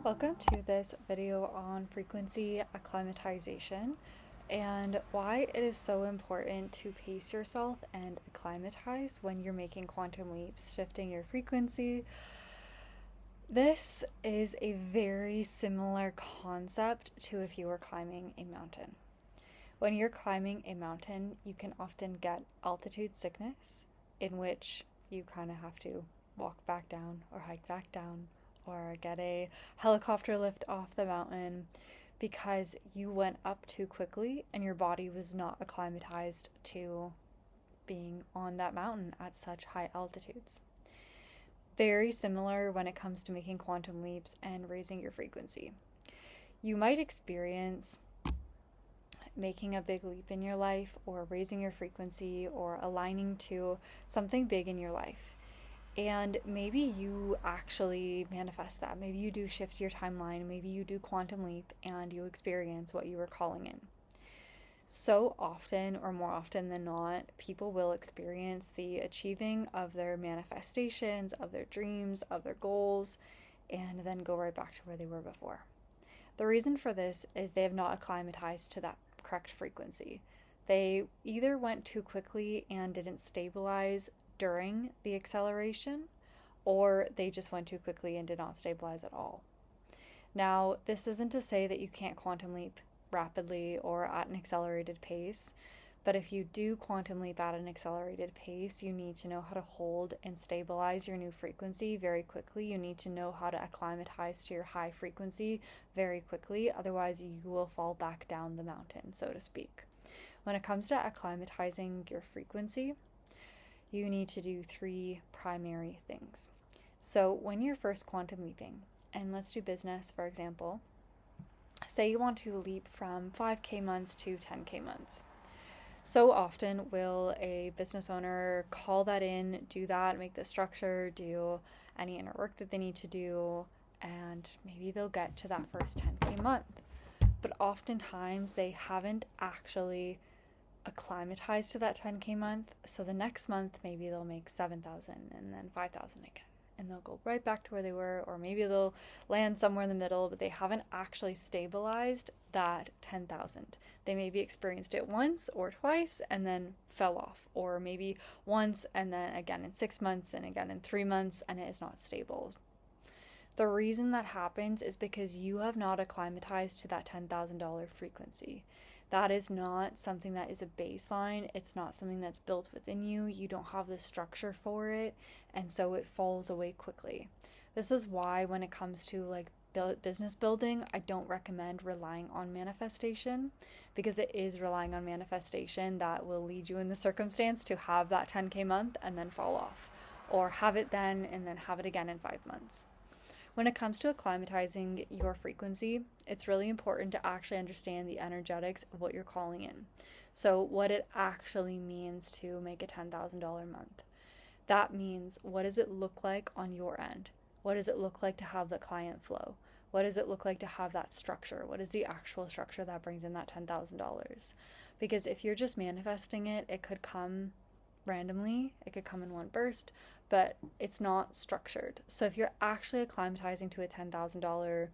Welcome to this video on frequency acclimatization and why it is so important to pace yourself and acclimatize when you're making quantum leaps, shifting your frequency. This is a very similar concept to if you were climbing a mountain. When you're climbing a mountain, you can often get altitude sickness, in which you kind of have to walk back down or hike back down or get a helicopter lift off the mountain because you went up too quickly and your body was not acclimatized to being on that mountain at such high altitudes. Very similar when it comes to making quantum leaps and raising your frequency. You might experience making a big leap in your life or raising your frequency or aligning to something big in your life. And maybe you actually manifest that. Maybe you do shift your timeline. Maybe you do quantum leap and you experience what you were calling in. So often, or more often than not, people will experience the achieving of their manifestations, of their dreams, of their goals, and then go right back to where they were before. The reason for this is they have not acclimatized to that correct frequency. They either went too quickly and didn't stabilize during the acceleration, or they just went too quickly and did not stabilize at all. Now, this isn't to say that you can't quantum leap rapidly or at an accelerated pace, but if you do quantum leap at an accelerated pace, you need to know how to hold and stabilize your new frequency very quickly. You need to know how to acclimatize to your high frequency very quickly, otherwise you will fall back down the mountain, so to speak. When it comes to acclimatizing your frequency, you need to do three primary things. So when you're first quantum leaping, and let's do business, for example, say you want to leap from 5K months to 10K months. So often will a business owner call that in, do that, make the structure, do any inner work that they need to do, and maybe they'll get to that first 10K month. But oftentimes they haven't actually acclimatized to that 10K month. So the next month, maybe they'll make 7,000 and then 5,000 again. And they'll go right back to where they were, or maybe they'll land somewhere in the middle, but they haven't actually stabilized that 10,000. They maybe experienced it once or twice and then fell off, or maybe once and then again in 6 months and again in 3 months, and it is not stable. The reason that happens is because you have not acclimatized to that $10,000 frequency. That is not something that is a baseline. It's not something that's built within you. You don't have the structure for it, and so it falls away quickly. This is why when it comes to business building, I don't recommend relying on manifestation, because it is relying on manifestation that will lead you in the circumstance to have that 10K month and then fall off, or have it then and then have it again in 5 months. When it comes to acclimatizing your frequency, it's really important to actually understand the energetics of what you're calling in. So what it actually means to make a $10,000 month. That means, what does it look like on your end? What does it look like to have the client flow? What does it look like to have that structure? What is the actual structure that brings in that $10,000? Because if you're just manifesting it, it could come randomly, it could come in one burst, but it's not structured. So if you're actually acclimatizing to a $10,000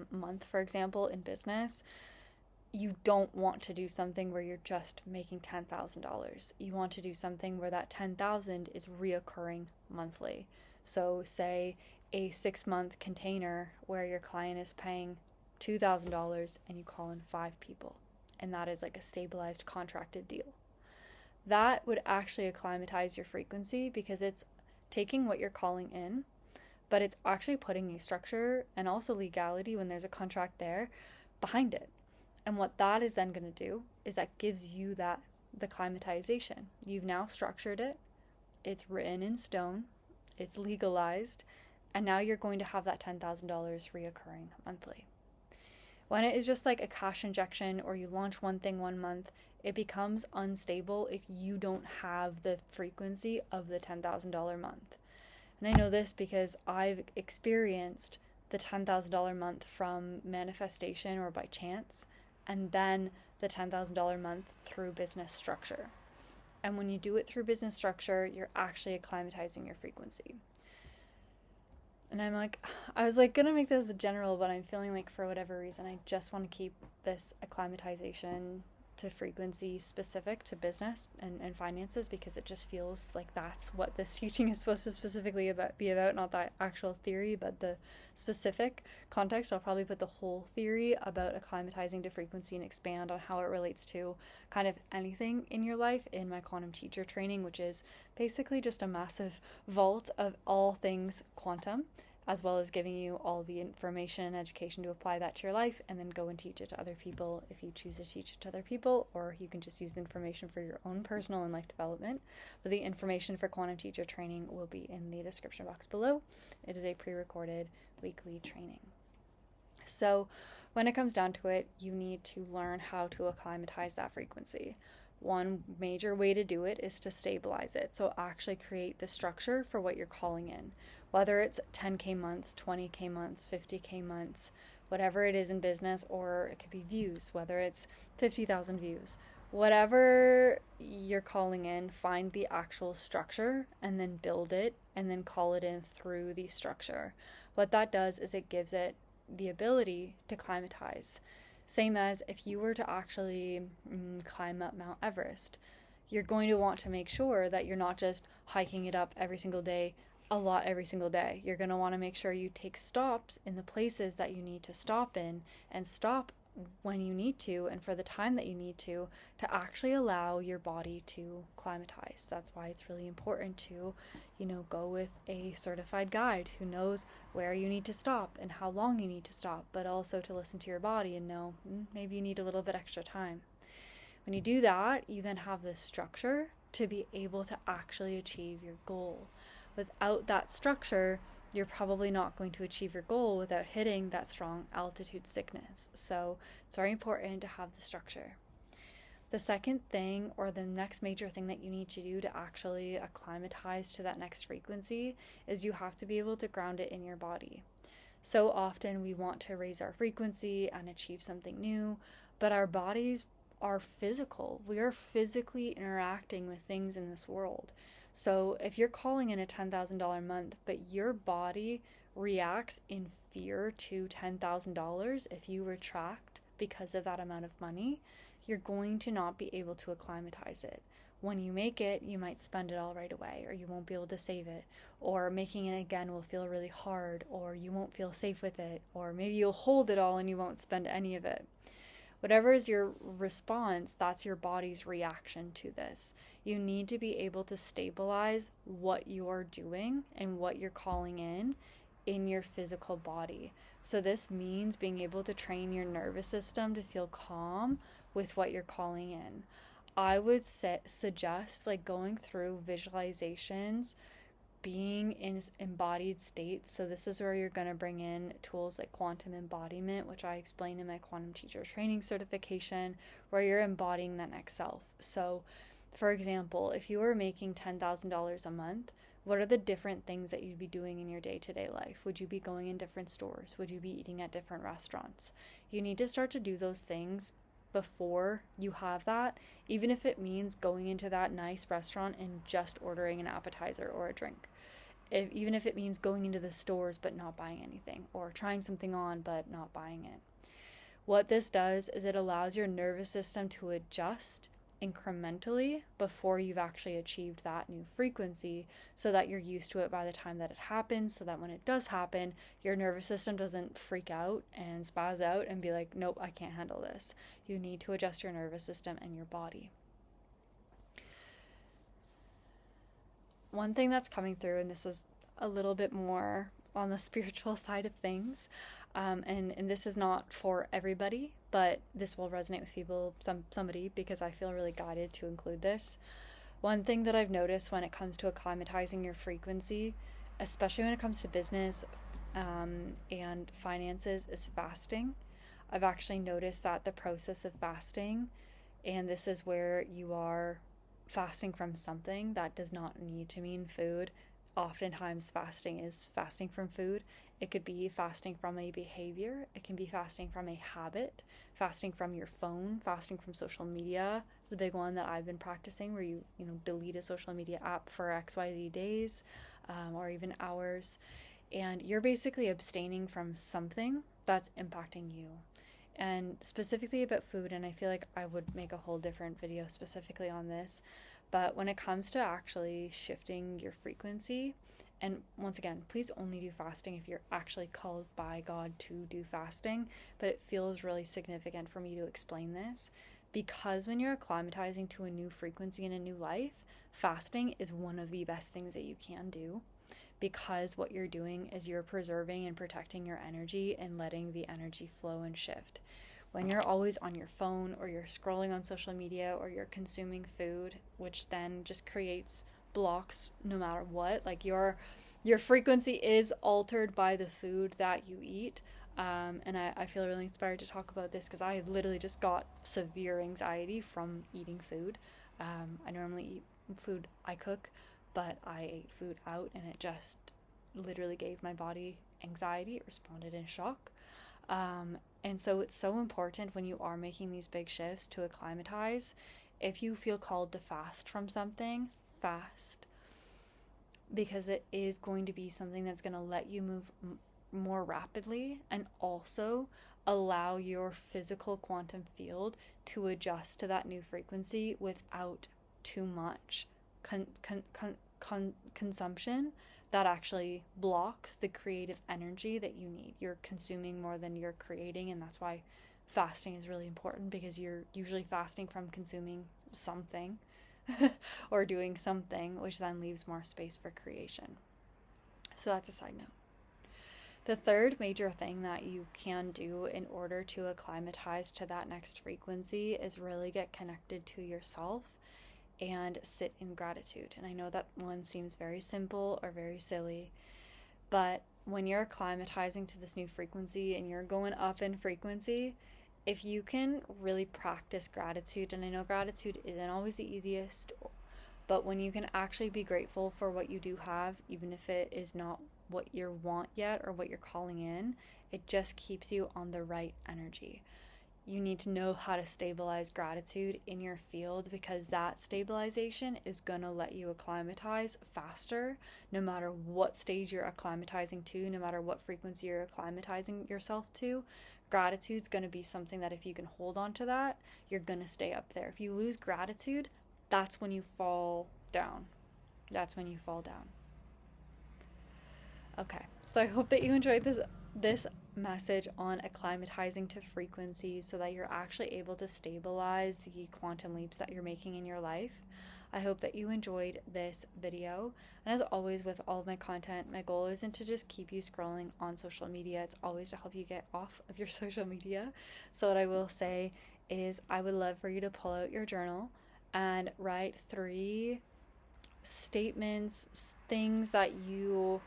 month, for example, in business, you don't want to do something where you're just making $10,000. You want to do something where that 10,000 is reoccurring monthly. So say a 6-month container where your client is paying $2,000 and you call in 5 people, and that is like a stabilized contracted deal. That would actually acclimatize your frequency, because it's taking what you're calling in, but it's actually putting a structure and also legality, when there's a contract there, behind it. And what that is then going to do is that gives you the acclimatization. You've now structured it, it's written in stone, it's legalized, and now you're going to have that $10,000 reoccurring monthly. When it is just like a cash injection, or you launch one thing one month, it becomes unstable if you don't have the frequency of the $10,000 month. And I know this because I've experienced the $10,000 month from manifestation or by chance, and then the $10,000 month through business structure. And when you do it through business structure, you're actually acclimatizing your frequency. And I'm like, I was like gonna make this a general, but I'm feeling like for whatever reason, I just want to keep this acclimatization to frequency specific to business and finances, because it just feels like that's what this teaching is supposed to specifically be about, not that actual theory, but the specific context. I'll probably put the whole theory about acclimatizing to frequency and expand on how it relates to kind of anything in your life in my quantum teacher training, which is basically just a massive vault of all things quantum, as well as giving you all the information and education to apply that to your life, and then go and teach it to other people if you choose to teach it to other people, or you can just use the information for your own personal and life development. But the information for quantum teacher training will be in the description box below. It is a pre-recorded weekly training. So when it comes down to it, you need to learn how to acclimatize that frequency. One major way to do it is to stabilize it. So actually create the structure for what you're calling in. Whether it's 10K months, 20K months, 50K months, whatever it is in business, or it could be views, whether it's 50,000 views. Whatever you're calling in, find the actual structure and then build it and then call it in through the structure. What that does is it gives it the ability to climatize. Same as if you were to actually climb up Mount Everest, you're going to want to make sure that you're not just hiking it up every single day, a lot every single day. You're going to want to make sure you take stops in the places that you need to stop in, and stop when you need to and for the time that you need to actually allow your body to climatize. That's why it's really important to, go with a certified guide who knows where you need to stop and how long you need to stop, but also to listen to your body and know maybe you need a little bit extra time. When you do that, you then have this structure to be able to actually achieve your goal. Without that structure, you're probably not going to achieve your goal without hitting that strong altitude sickness. So it's very important to have the structure. The second thing, or the next major thing that you need to do to actually acclimatize to that next frequency, is you have to be able to ground it in your body. So often we want to raise our frequency and achieve something new, but our bodies are physical. We are physically interacting with things in this world. So if you're calling in a $10,000 month, but your body reacts in fear to $10,000 if you retract because of that amount of money, you're going to not be able to acclimatize it. When you make it, you might spend it all right away, or you won't be able to save it, or making it again will feel really hard, or you won't feel safe with it, or maybe you'll hold it all and you won't spend any of it. Whatever is your response, that's your body's reaction to this. You need to be able to stabilize what you're doing and what you're calling in your physical body. So this means being able to train your nervous system to feel calm with what you're calling in. I would suggest going through visualizations, being in embodied state. So this is where you're going to bring in tools like quantum embodiment, which I explain in my quantum teacher training certification, where you're embodying that next self. So for example, if you were making $10,000 a month, what are the different things that you'd be doing in your day-to-day life? Would you be going in different stores? Would you be eating at different restaurants? You need to start to do those things before you have that, even if it means going into that nice restaurant and just ordering an appetizer or a drink. Even if it means going into the stores but not buying anything, or trying something on but not buying it. What this does is it allows your nervous system to adjust incrementally before you've actually achieved that new frequency, so that you're used to it by the time that it happens, so that when it does happen, your nervous system doesn't freak out and spaz out and be like, nope, I can't handle this. You need to adjust your nervous system and your body. One thing that's coming through, and this is a little bit more on the spiritual side of things, and this is not for everybody, but this will resonate with somebody, because I feel really guided to include this. One thing that I've noticed when it comes to acclimatizing your frequency, especially when it comes to business and finances, is fasting. I've actually noticed that the process of fasting, and this is where you are fasting from something that does not need to mean food. Oftentimes fasting is fasting from food. It could be fasting from a behavior. It can be fasting from a habit, fasting from your phone, fasting from social media. It's a big one that I've been practicing, where you delete a social media app for XYZ days, or even hours. And you're basically abstaining from something that's impacting you. And specifically about food, and I feel like I would make a whole different video specifically on this, but when it comes to actually shifting your frequency, and once again, please only do fasting if you're actually called by God to do fasting, but it feels really significant for me to explain this because when you're acclimatizing to a new frequency in a new life, fasting is one of the best things that you can do, because what you're doing is you're preserving and protecting your energy and letting the energy flow and shift. When you're always on your phone or you're scrolling on social media or you're consuming food, which then just creates blocks no matter what, like your frequency is altered by the food that you eat. And I feel really inspired to talk about this because I literally just got severe anxiety from eating food. I normally eat food I cook, but I ate food out and it just literally gave my body anxiety. It responded in shock. And so it's so important when you are making these big shifts to acclimatize. If you feel called to fast from something, fast, because it is going to be something that's going to let you move more rapidly and also allow your physical quantum field to adjust to that new frequency without too much consumption that actually blocks the creative energy that you need. You're consuming more than you're creating, and that's why fasting is really important, because you're usually fasting from consuming something or doing something, which then leaves more space for creation. So that's a side note. The third major thing that you can do in order to acclimatize to that next frequency is really get connected to yourself and sit in gratitude. And I know that one seems very simple or very silly, but when you're acclimatizing to this new frequency and you're going up in frequency, if you can really practice gratitude, and I know gratitude isn't always the easiest, but when you can actually be grateful for what you do have, even if it is not what you want yet or what you're calling in, it just keeps you on the right energy. You need to know how to stabilize gratitude in your field, because that stabilization is going to let you acclimatize faster, no matter what stage you're acclimatizing to, no matter what frequency you're acclimatizing yourself to. Gratitude's going to be something that if you can hold on to that, you're going to stay up there. If you lose gratitude, that's when you fall down. That's when you fall down. Okay, so I hope that you enjoyed this message on acclimatizing to frequency so that you're actually able to stabilize the quantum leaps that you're making in your life. I hope that you enjoyed this video. And as always with all of my content, my goal isn't to just keep you scrolling on social media. It's always to help you get off of your social media. So what I will say is I would love for you to pull out your journal and write 3 statements, things that you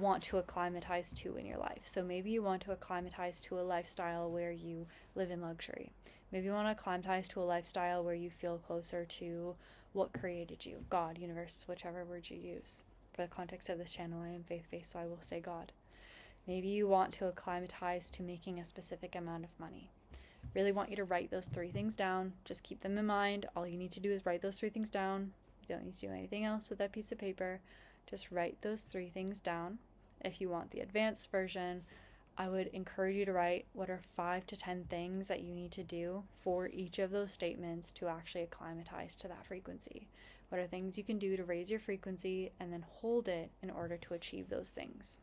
want to acclimatize to in your life. So maybe you want to acclimatize to a lifestyle where you live in luxury. Maybe you want to acclimatize to a lifestyle where you feel closer to what created you, God, universe, whichever word you use. For the context of this channel, I am faith-based, so I will say God. Maybe you want to acclimatize to making a specific amount of money. Really want you to write those 3 things down. Just keep them in mind. All you need to do is write those 3 things down. You don't need to do anything else with that piece of paper. Just write those 3 things down. If you want the advanced version, I would encourage you to write what are 5 to 10 things that you need to do for each of those statements to actually acclimatize to that frequency. What are things you can do to raise your frequency, and then hold it in order to achieve those things.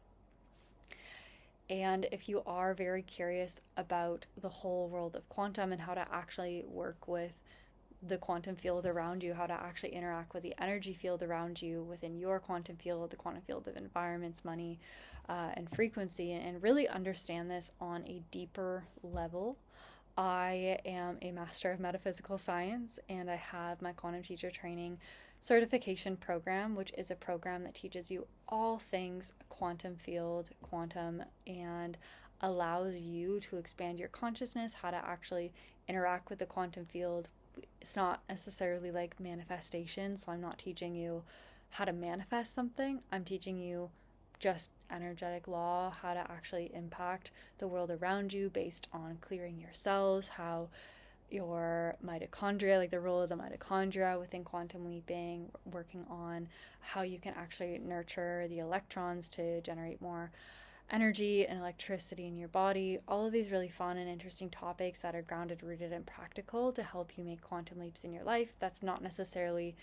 And if you are very curious about the whole world of quantum and how to actually work with the quantum field around you, how to actually interact with the energy field around you within your quantum field, the quantum field of environments, money, and frequency, and really understand this on a deeper level, I am a master of metaphysical science, and I have my quantum teacher training certification program, which is a program that teaches you all things quantum field, quantum, and allows you to expand your consciousness, how to actually interact with the quantum field. It's not necessarily like manifestation, so I'm not teaching you how to manifest something. I'm teaching you just energetic law, how to actually impact the world around you based on clearing your cells, how your mitochondria, like the role of the mitochondria within quantum leaping, working on how you can actually nurture the electrons to generate more energy and electricity in your body. All of these really fun and interesting topics that are grounded, rooted, and practical to help you make quantum leaps in your life. That's not necessarily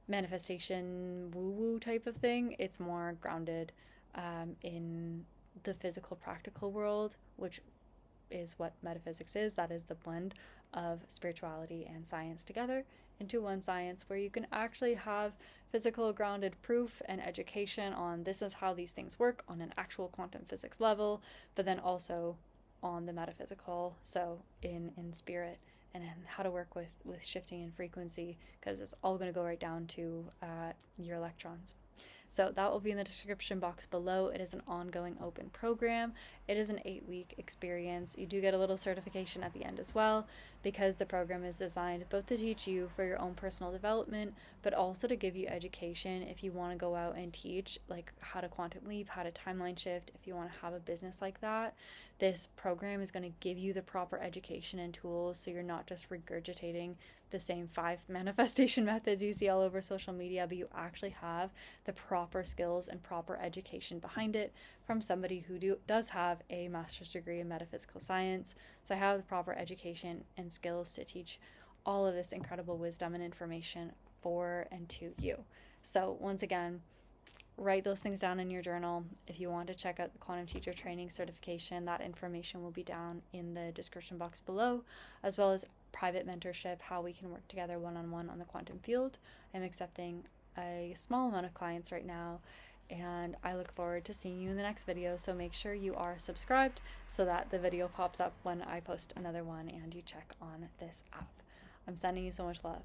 manifestation woo woo type of thing, it's more grounded in the physical, practical world, which is what metaphysics is. That is the blend of spirituality and science together into one science where you can actually have physical grounded proof and education on this is how these things work on an actual quantum physics level, but then also on the metaphysical, so in spirit, and then how to work with shifting in frequency, because it's all going to go right down to your electrons. So that will be in the description box below. It is an ongoing open program. It is an 8-week experience. You do get a little certification at the end as well, because the program is designed both to teach you for your own personal development, but also to give you education if you want to go out and teach, like how to quantum leap, how to timeline shift, if you want to have a business like that. This program is going to give you the proper education and tools, so you're not just regurgitating the same 5 manifestation methods you see all over social media, but you actually have the proper skills and proper education behind it from somebody who does have a master's degree in metaphysical science. So I have the proper education and skills to teach all of this incredible wisdom and information for and to you. So once again, write those things down in your journal. If you want to check out the Quantum Teacher Training certification, that information will be down in the description box below, as well as private mentorship, how we can work together one-on-one on the quantum field. I'm accepting a small amount of clients right now, and I look forward to seeing you in the next video. So make sure you are subscribed so that the video pops up when I post another one and you check on this app. I'm sending you so much love.